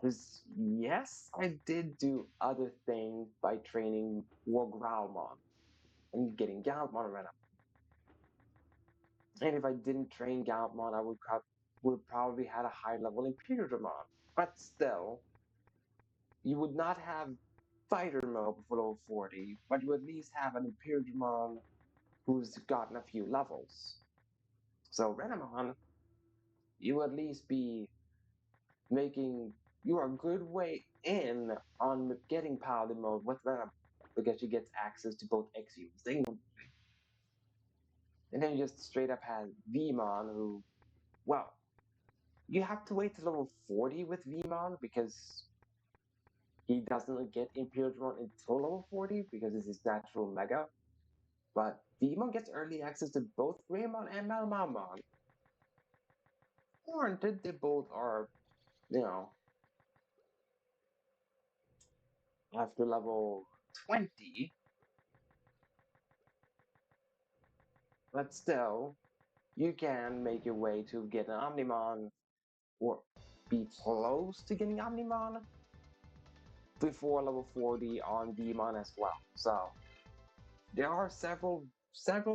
Because yes, I did do other things by training more Growlmon and getting Gallantmon around. And if I didn't train Gallantmon, would probably had a high level Imperialdramon. But still, you would not have fighter mode before level 40, but you at least have an Imperialdramon who's gotten a few levels. So Renamon, you at least be making you are a good way in on getting Paladin mode with Renamon because she gets access to both XU and then you just straight up have Vmon who, well, you have to wait to level 40 with Vmon because he doesn't get Imperialdramon until level 40 because it's his natural mega. But Vmon gets early access to both Greymon and Melmamon. Warranted, they both are, you know, after level 20. But still, you can make your way to get an Omnimon or be close to getting Omnimon before level 40 on Vmon as well. So there are several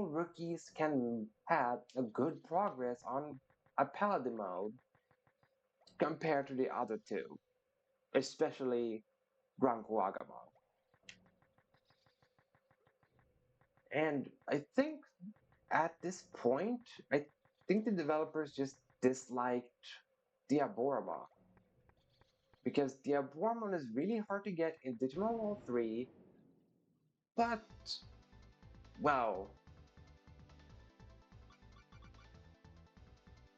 rookies can have a good progress on a Paladin mode compared to the other two, especially Rankuagamon. And I think at this point, I think the developers just disliked Diaboromon. Because Diaboromon is really hard to get in Digimon World 3, but, well,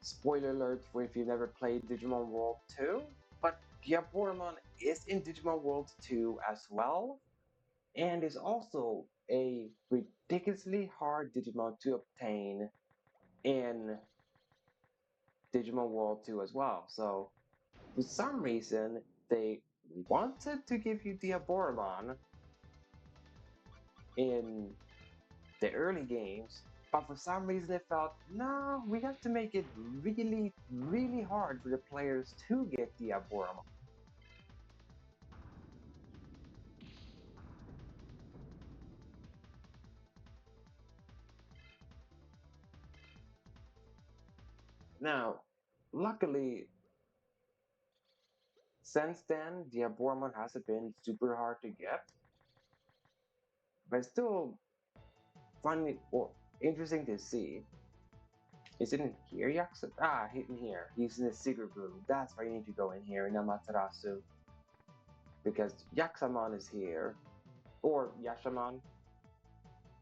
spoiler alert for if you've never played Digimon World 2, but Diaboromon is in Digimon World 2 as well, and is also a ridiculously hard Digimon to obtain in Digimon World 2 as well. So, for some reason, they wanted to give you Diaboromon in the early games, but for some reason they felt, no, we have to make it really, really hard for the players to get Diaboromon. Now, luckily, since then, Diaboromon hasn't been super hard to get, but it's still funny or interesting to see. Is it in here, Yakuza? Ah, in here. He's in the secret room. That's why you need to go in here in Amaterasu. Because Yaxamon is here. Or Yashamon.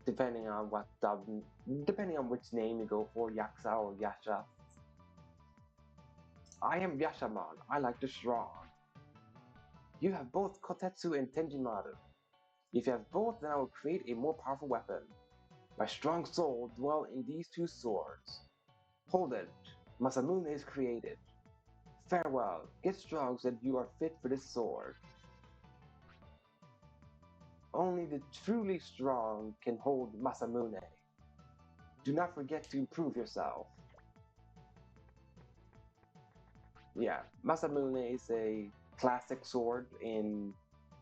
Depending on depending on which name you go for, Yaksa or Yasha. I am Yashamon. I like the strong. You have both Kotetsu and Tenjimaru. If you have both, then I will create a more powerful weapon. My strong soul dwell in these two swords. Hold it. Masamune is created. Farewell. Get strong so that you are fit for this sword. Only the truly strong can hold Masamune. Do not forget to improve yourself. Yeah, Masamune is a classic sword in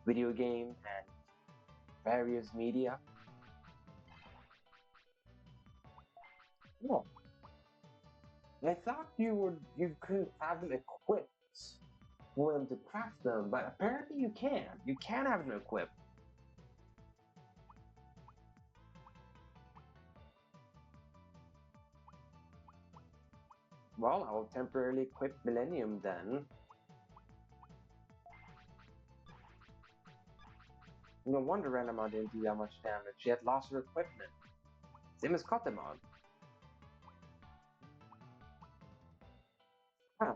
video game and various media. Oh, I thought you could have them equipped for them to craft them, but apparently you can. You can have them equipped. Well, I'll temporarily equip Millennium then. No wonder Renamon didn't do that much damage. She had lost her equipment. Same as Kotemon. Huh.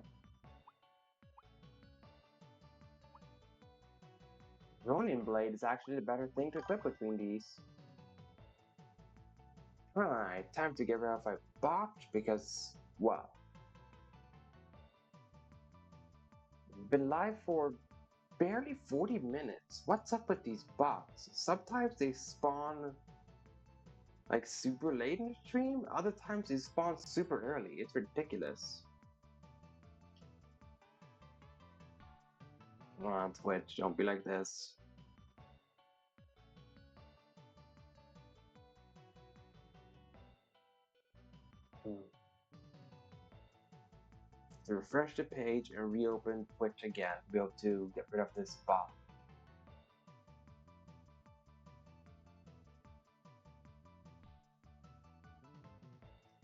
Ronin Blade is actually the better thing to equip between these. Alright, time to get rid of my bot because, well, been live for barely 40 minutes. What's up with these bots? Sometimes they spawn like super late in the stream, other times they spawn super early. It's ridiculous. Come on, Twitch, don't be like this. Hmm. To refresh the page and reopen Twitch again, be able to get rid of this bot.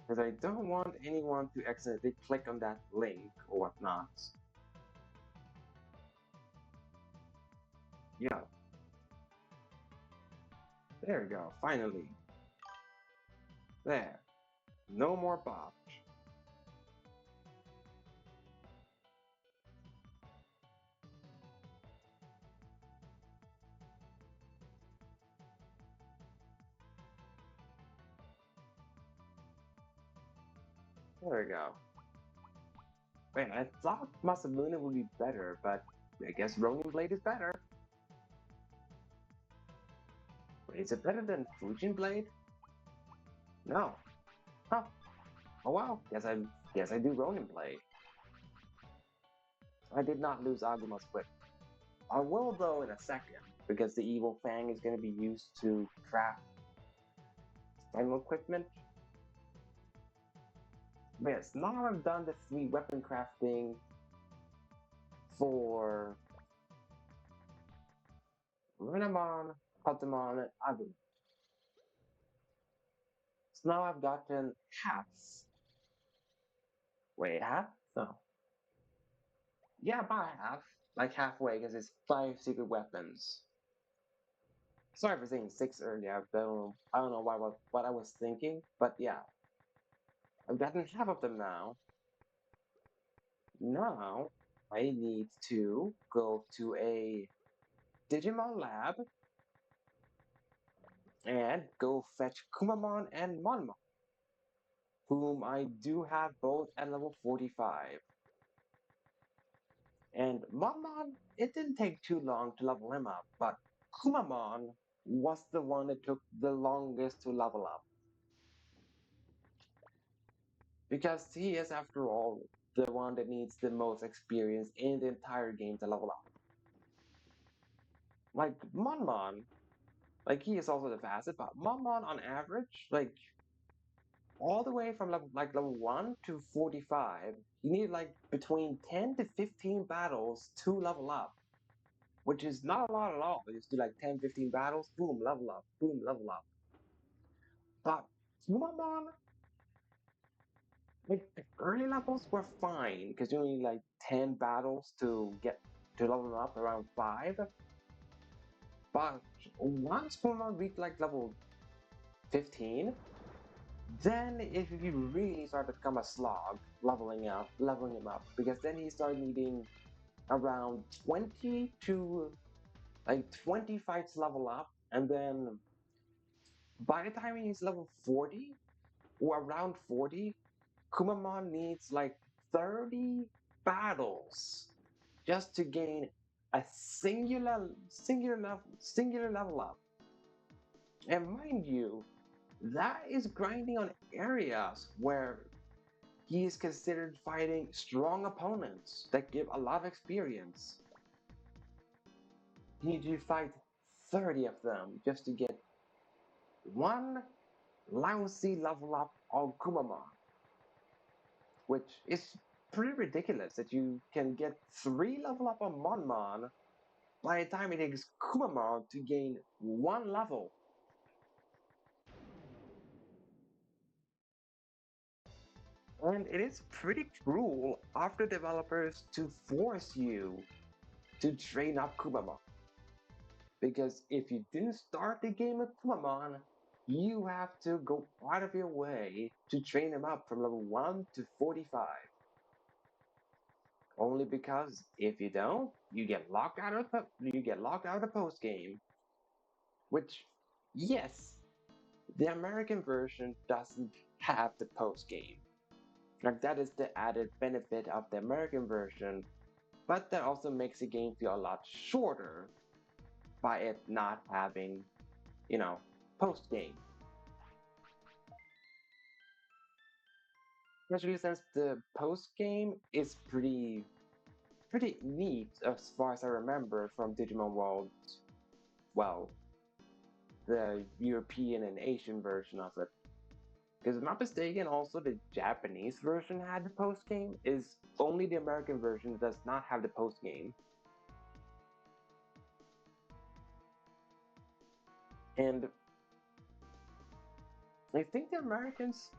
Because I don't want anyone to accidentally click on that link or whatnot. Yeah, there we go, finally. There, no more bot. There we go. Wait, I thought Masamune would be better, but I guess Ronin Blade is better. Wait, is it better than Fujin Blade? No. Huh. Oh wow. Yes I do Ronin Blade. I did not lose Aguma's whip. I will though in a second, because the evil fang is gonna be used to craft final equipment. But yes, now I've done the 3 weapon crafting for Runamon, Patamon, and Aguma. So now I've gotten half. Wait, half? No. Yeah, about half. Like halfway, because it's 5 secret weapons. Sorry for saying 6 earlier. I don't know what I was thinking, but yeah. I've gotten half of them now. Now, I need to go to a Digimon lab and go fetch Kumamon and Monmon, whom I do have both at level 45. And Monmon, it didn't take too long to level him up, but Kumamon was the one that took the longest to level up. Because he is, after all, the one that needs the most experience in the entire game to level up. Like, Monmon, like, he is also the fastest, but Monmon on average, like, all the way from level 1 to 45, you need like between 10 to 15 battles to level up, which is not a lot at all. You just do like 10, 15 battles, boom, level up, boom, level up. But Sumamon, like the early levels were fine because you need like 10 battles to get to level up around 5. But once Sumamon reached like level 15, then if you really start to become a slog, leveling him up, because then he started needing around 20 to like 20 fights level up, and then by the time he's level 40 or around 40, Kumamon needs like 30 battles just to gain a singular level up. And mind you, that is grinding on areas where he is considered fighting strong opponents that give a lot of experience. You need to fight 30 of them just to get one lousy level up on Kumamon, which is pretty ridiculous that you can get 3 level up on Monmon by the time it takes Kumamon to gain 1 level. And it is pretty cruel of the developers to force you to train up Kumamon. Because if you do start the game with Kumamon, you have to go out of your way to train him up from level 1 to 45. Only because if you don't, you get locked out of the post game. Which, yes, the American version doesn't have the post game. Like that is the added benefit of the American version, but that also makes the game feel a lot shorter by it not having, post game. Especially since the post game is pretty pretty neat as far as I remember from Digimon World. Well, the European and Asian version of it. Because if I'm not mistaken, also the Japanese version had the post game. Is only the American version that does not have the post game. And I think the Americans,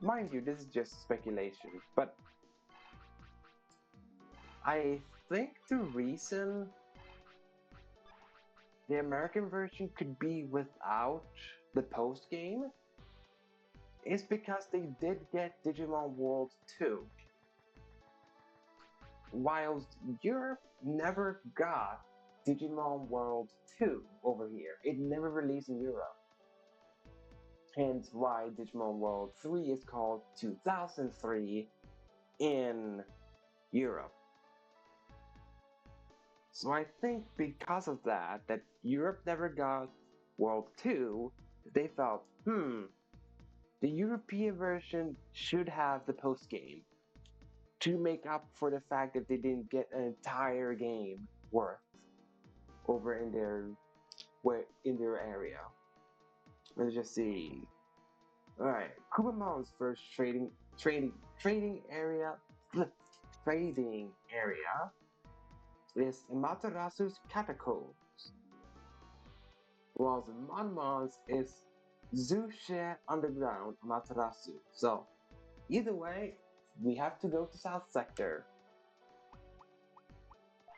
mind you, this is just speculation, but I think the reason the American version could be without the post game is because they did get Digimon World 2. Whilst Europe never got Digimon World 2 over here. It never released in Europe. Hence why Digimon World 3 is called 2003 in Europe. So I think because of that Europe never got World 2, they felt, the European version should have the post game to make up for the fact that they didn't get an entire game worth over in their area. Let's just see. Alright, Kumamon's first trading area trading area is Amaterasu's Catacombs, whilst Monmon's is Zushe Underground Amaterasu. So either way, we have to go to South Sector.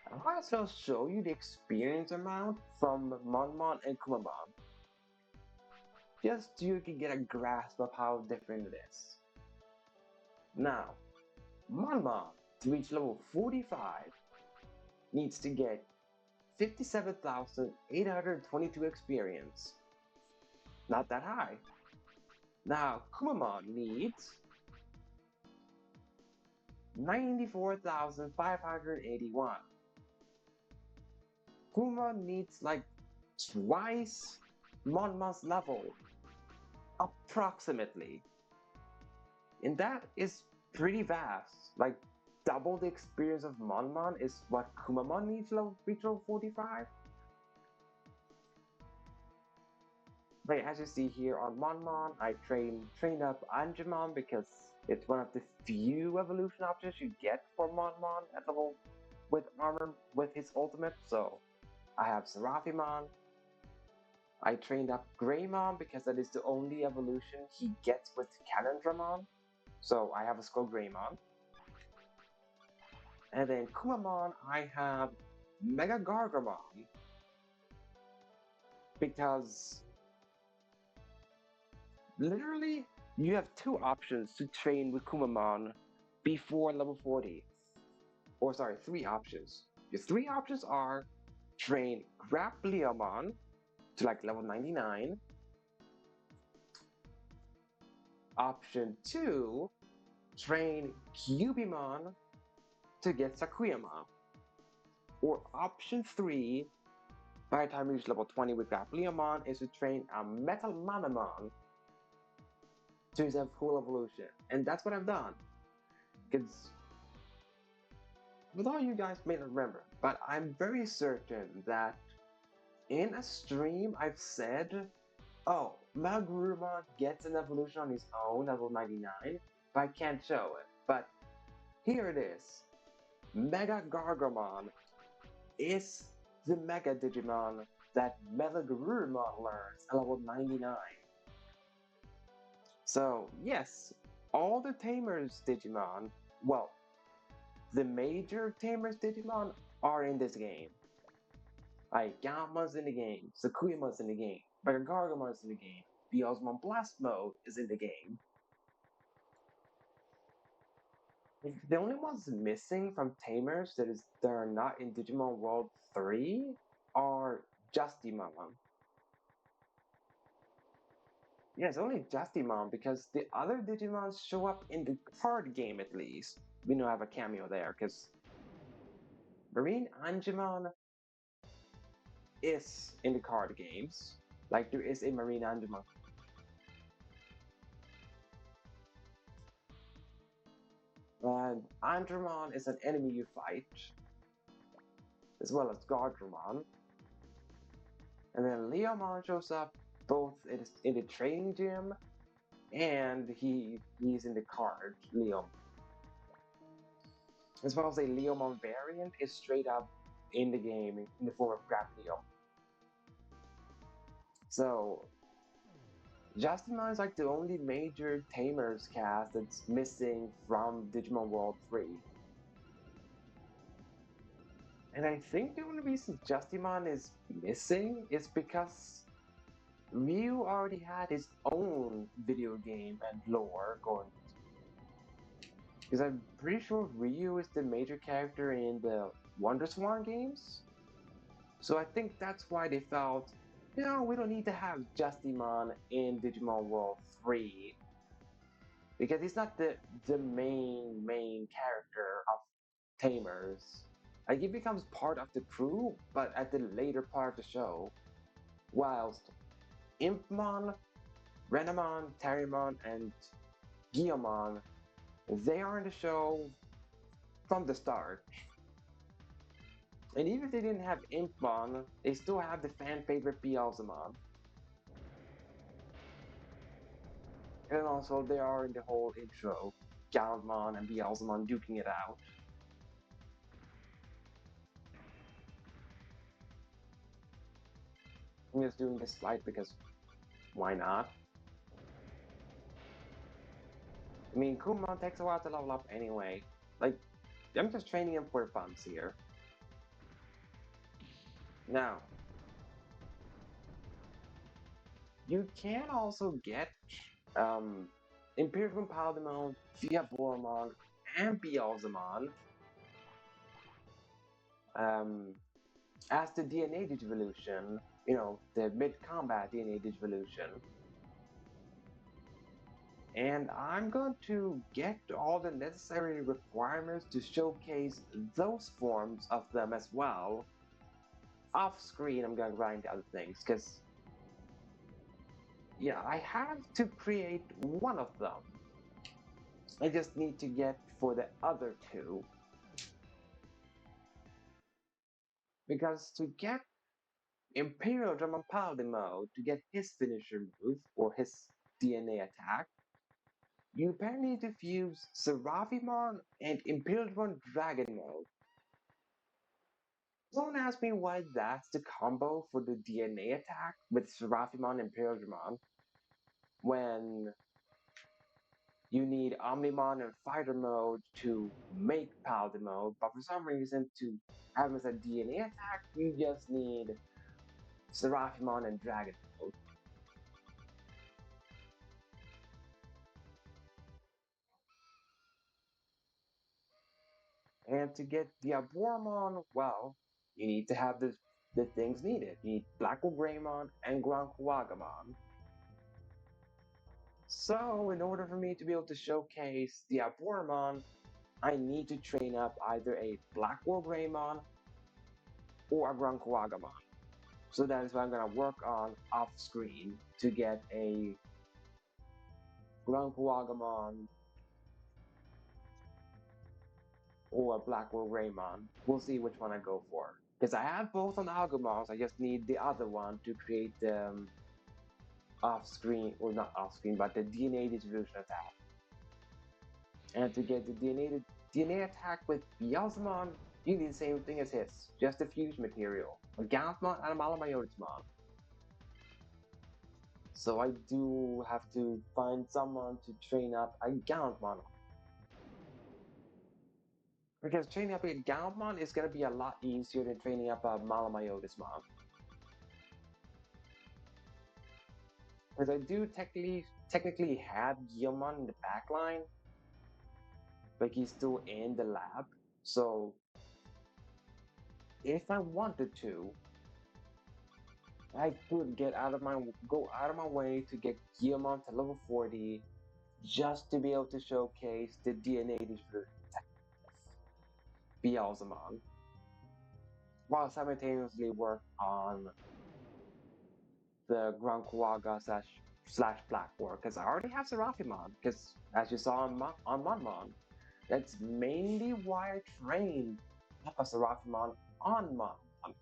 I might as well show you the experience amount from Monmon and Kumamon, just so you can get a grasp of how different it is. Now, Monmon, to reach level 45, needs to get 57,822 experience. Not that high. Now, Kumamon needs 94,581. Kumamon needs like twice Monmon's level, approximately. And that is pretty vast. Like, double the experience of Monmon is what Kumamon needs to reach level 45. But as you see here on Monmon, I trained up Angemon because it's one of the few evolution options you get for Monmon at level with armor with his ultimate. So I have Seraphimon. I trained up Greymon because that is the only evolution he gets with Cannondramon. So I have a Skull Greymon. And then Kumamon, I have Mega Gargamon because literally you have two options to train with Kumamon before level 40. Or sorry, three options. Your three options are train Grappleomon to like level 99. Option 2, train Cubimon to get Sakuyamon. Or option 3, by the time you reach level 20 with Grappleomon, is to train a Metal Manamon to his full evolution. And that's what I've done. Because, with all you guys may not remember, but I'm very certain that in a stream I've said, oh, Magurumon gets an evolution on his own, level 99, but I can't show it. But here it is. Mega Gargamon is the Mega Digimon that Melagurumon learns at level 99. So, yes, all the Tamers Digimon, well, the major Tamers Digimon are in this game. Like, Gamma's in the game, Sakuyama's in the game, Mega Gargamon's in the game, the Osmon Blast Mode is in the game. The only ones missing from Tamers that are not in Digimon World 3 are Justimon. Yeah, it's only Justimon because the other Digimons show up in the card game at least. We know I have a cameo there because Marine Angemon is in the card games. Like there is a Marine Angemon. And Andromon is an enemy you fight, as well as Gardromon. And then Leomon shows up both in the training gym and he's in the card, Leomon. As well as a Leomon variant is straight up in the game in the form of Grapneo. So Justimon is like the only major Tamers cast that's missing from Digimon World 3. And I think the only reason Justimon is missing is because Ryu already had his own video game and lore going. Because I'm pretty sure Ryu is the major character in the WonderSwan games. So I think that's why they felt, we don't need to have Justimon in Digimon World 3. Because he's not the main character of Tamers. Like he becomes part of the crew, but at the later part of the show. Whilst Impmon, Renamon, Terriermon, and Guillaumon, they are in the show from the start. And even if they didn't have Impmon, they still have the fan favorite Beelzemon. And also they are in the whole intro, Gallantmon and Beelzemon duking it out. I'm just doing this fight because why not? I mean, Kumon takes a while to level up anyway. Like, I'm just training him for funds here. Now, you can also get Imperial Paladimon, Diaboromon, and Beelzemon um, as the DNA Digivolution, the mid-combat DNA Digivolution. And I'm going to get all the necessary requirements to showcase those forms of them as well. Off screen, I'm going to grind other things, because, yeah, I have to create one of them. I just need to get for the other two. Because to get Imperial Drum Paladin mode, to get his finisher move, or his DNA attack, you apparently need to fuse Seraphimon and Imperial Drum Dragon mode. Don't ask me why that's the combo for the DNA attack with Seraphimon and Imperial Drum when you need Omnimon and Fighter mode to make Paladin mode, but for some reason to have him as a DNA attack, you just need Seraphimon and Dragon mode. And to get the Aboromon, well, you need to have the things needed. You need Blackwell Greymon and Granquagamon. So, in order for me to be able to showcase the Aboromon, I need to train up either a Blackwell Greymon or a Granquagamon. So that is what I'm going to work on off screen to get a Granquagamon or a Blackwell Greymon. We'll see which one I go for. Because I have both on Agumons, I just need the other one to create the off screen, or not off screen, but the DNA distribution attack. And to get the DNA attack with Beelzemon, you need the same thing as his, just a fuse material. A Gantmon and a Malamayodismon. So I do have to find someone to train up a Gantmon. Because training up a Gantmon is going to be a lot easier than training up a Malamayodismon. Because I do technically have Guilmon in the backline, but he's still in the lab. So if I wanted to, I could go out of my way to get Guilmon to level 40 just to be able to showcase the DNA distribution Beelzemon, while simultaneously work on the Granquaga slash Blackboard, because I already have Seraphimon, because as you saw on Monmon, That's mainly why I trained Seraphimon on Mon,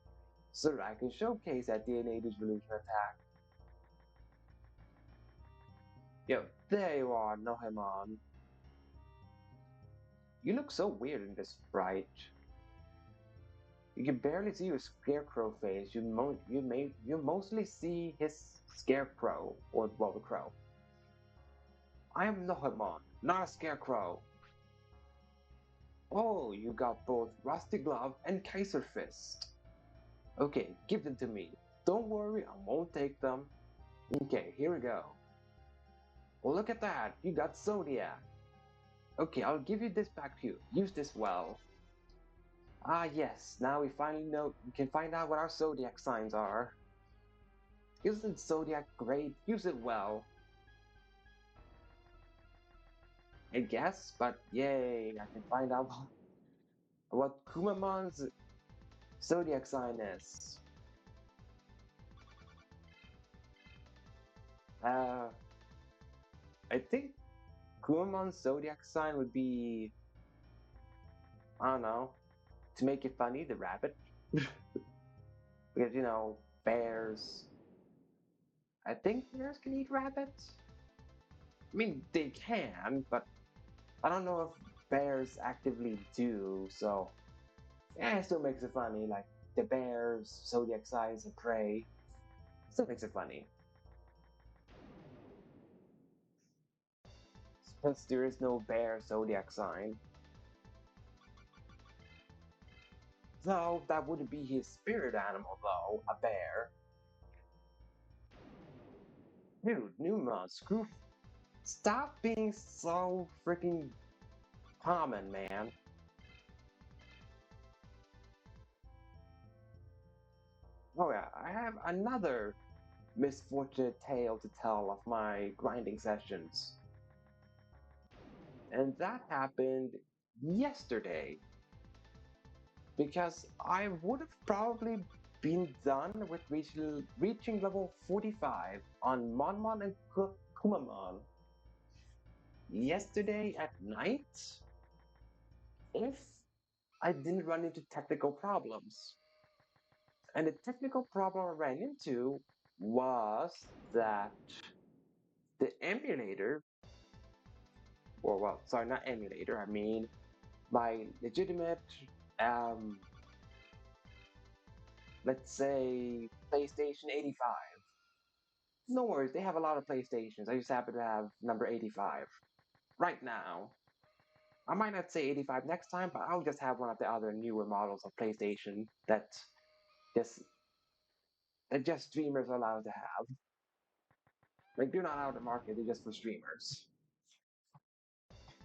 so that I can showcase that DNA distribution attack. Yo, there you are, Nohemon. You look so weird in this sprite. You can barely see your scarecrow face. You mostly see his scarecrow, or well, the crow. I am Nohemon, not a scarecrow. Oh, you got both Rusty Glove and Kaiser Fist. Okay, give them to me. Don't worry, I won't take them. Okay, here we go. Well, look at that, you got Zodiac. Okay, I'll give you this back to you. Use this well. Ah, yes, now we finally know, we can find out what our Zodiac signs are. Isn't Zodiac great? Use it well. I guess, but yay, I can find out what Kumamon's Zodiac sign is. Uh, I think Kumamon's Zodiac sign would be, I don't know, to make it funny, the rabbit. Because, bears. I think bears can eat rabbits. I mean, they can, but I don't know if bears actively do, so yeah, it still makes it funny. Like the bears, zodiac signs, and prey. Still makes it funny. Since there is no bear zodiac sign. So that wouldn't be his spirit animal, though, a bear. Dude, Numa, screw. Stop being so freaking common, man. Oh yeah, I have another misfortunate tale to tell of my grinding sessions. And that happened yesterday. Because I would have probably been done with reaching level 45 on Monmon and Kumamon yesterday at night if I didn't run into technical problems. And the technical problem I ran into was that the emulator, or well, sorry, not emulator, I mean my legitimate, um, let's say PlayStation 85. No worries, they have a lot of PlayStations. I just happen to have number 85 right now. I might not say 85 next time, but I'll just have one of the other newer models of PlayStation just that just streamers are allowed to have. Like they're not out of the market, they're just for streamers.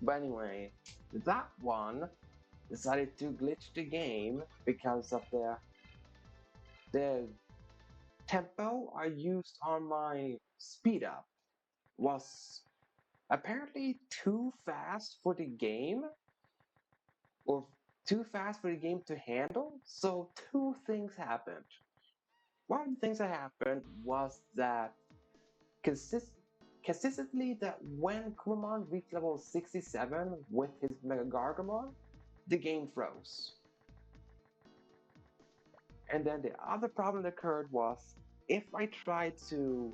But anyway, that one decided to glitch the game because of the tempo I used on my speed up was apparently too fast for the game, or too fast for the game to handle. So two things happened. One of the things that happened was that consistently that when Kumamon reached level 67 with his Mega Gargamon, the game froze. And then the other problem that occurred was if I tried to,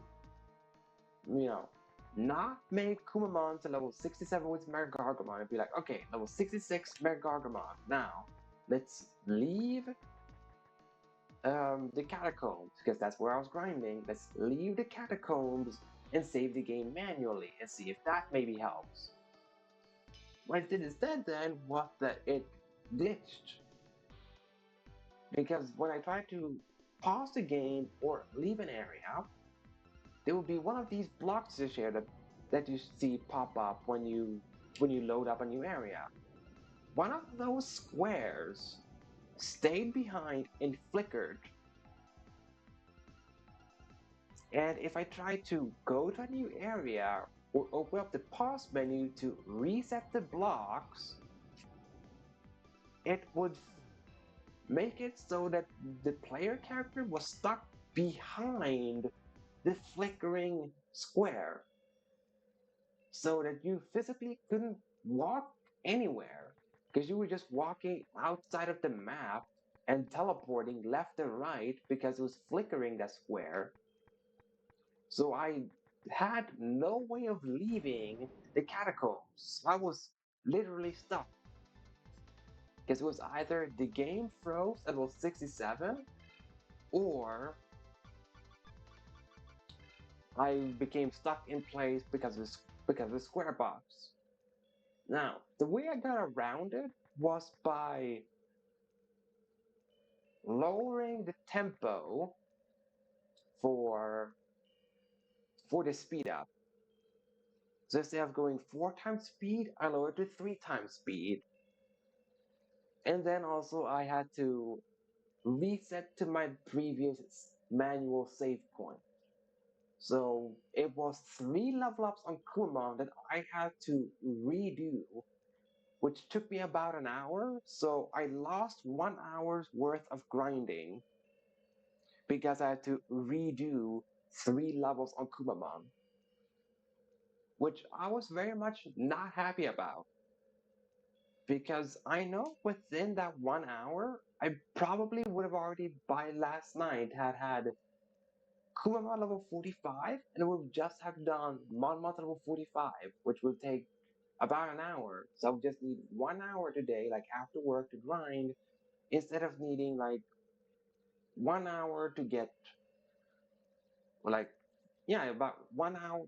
you know, not make Kumamon to level 67 with Mega Gargamon, I'd be like, okay, level 66 Mega Gargamon. Now, let's leave the catacombs, because that's where I was grinding. Let's leave the catacombs and save the game manually and see if that maybe helps. What I did instead then was that it glitched. Because when I tried to pause the game or leave an area, there would be one of these blocks here that you see pop up when you load up a new area. One of those squares stayed behind and flickered. And if I try to go to a new area or open up the pause menu to reset the blocks, it would make it so that the player character was stuck behind the flickering square, so that you physically couldn't walk anywhere because you were just walking outside of the map and teleporting left and right because it was flickering that square. So I had no way of leaving the catacombs. I was literally stuck because it was either the game froze at level 67 or I became stuck in place because of the square box. Now, the way I got around it was by lowering the tempo for for the speed up. So instead of going 4 times speed, I lowered to 3 times speed. And then also I had to reset to my previous manual save point. So it was 3 level ups on Kumon that I had to redo, which took me about an hour. So I lost 1 hour's worth of grinding because I had to redo 3 levels on Kumamon, which I was very much not happy about because I know within that 1 hour, I probably would have already by last night had Kumamon level 45 and would just have done Monmouth level 45, which would take about an hour. So I would just need 1 hour today, like after work to grind, instead of needing like 1 hour to get like yeah, about 1 hour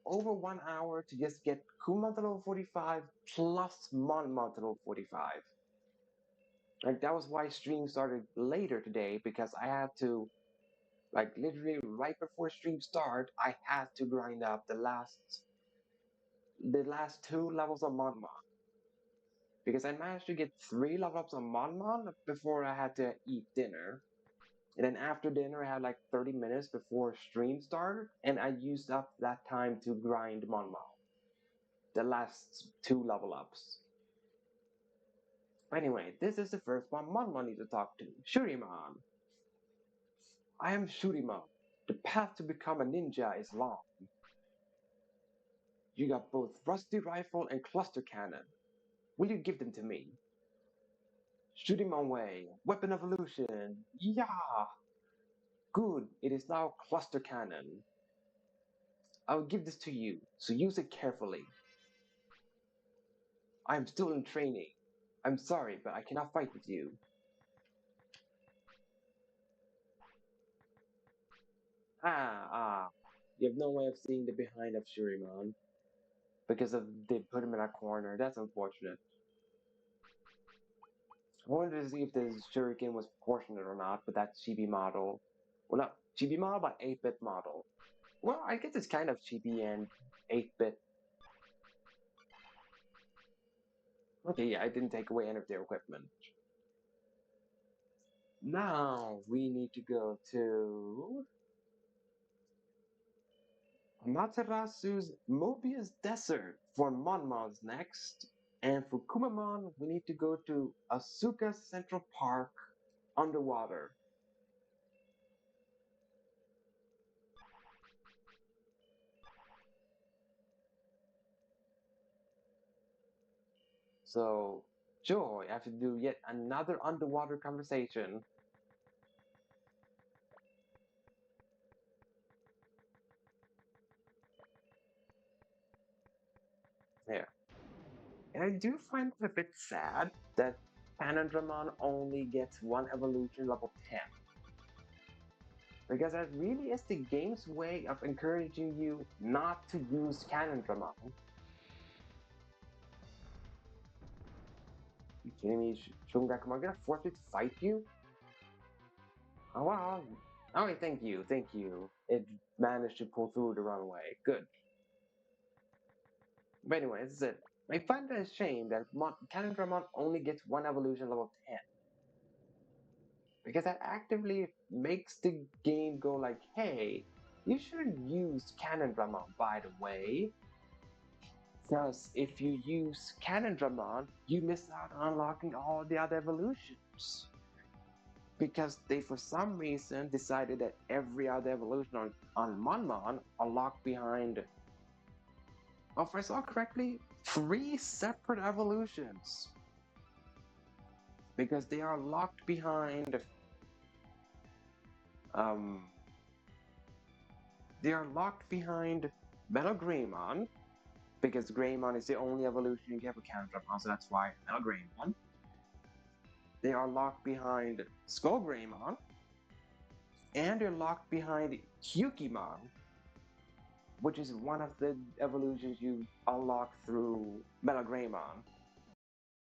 over 1 hour to just get Kumon level 45 plus Monmouth level 45. Like that was why stream started later today because I had to like literally right before stream start, I had to grind up the last 2 levels of Monmouth because I managed to get 3 level ups on Monmouth before I had to eat dinner. And then after dinner, I had like 30 minutes before stream started, and I used up that time to grind Monmouth, the last 2 level ups. Anyway, this is the first one Monmouth needs to talk to. Shuriman. I am Shuriman. The path to become a ninja is long. You got both rusty rifle and cluster cannon. Will you give them to me? Shuriman way. Weapon evolution. Yeah. Good. It is now cluster cannon. I will give this to you, so use it carefully. I am still in training. I'm sorry, but I cannot fight with you. Ah. You have no way of seeing the behind of Shuriman because they put him in a corner. That's unfortunate. I wanted to see if the shuriken was proportionate or not with that chibi model. Well, not chibi model, but 8-bit model. Well, I guess it's kind of chibi and 8-bit. Okay, yeah, I didn't take away any of their equipment. Now we need to go to Materasu's Mobius Desert for Monmon's next. And for Kumamon, we need to go to Asuka Central Park underwater. So, Joy, I have to do yet another underwater conversation. There. And I do find it a bit sad that Panandramon only gets one evolution level 10. Because that really is the game's way of encouraging you not to use Canondramon. You kidding me, Shungaku? I'm gonna force me to fight you? Oh wow. Okay, thank you, thank you. It managed to pull through the runway. Good. But anyway, this is it. I find it a shame that Canondramon only gets one evolution level 10. Because that actively makes the game go like, hey, you shouldn't use Canondramon, by the way. Because if you use Canondramon, you miss out on unlocking all the other evolutions. Because they, for some reason, decided that every other evolution on Monmon unlocked behind, if I saw correctly, Three separate evolutions because um they are locked behind Metal Greymon because Greymon is the only evolution you get with Countermon, so that's why Metal Greymon. They are locked behind Skull Greymon, and they're locked behind Hyukimon, which is one of the evolutions you unlock through Metal Greymon.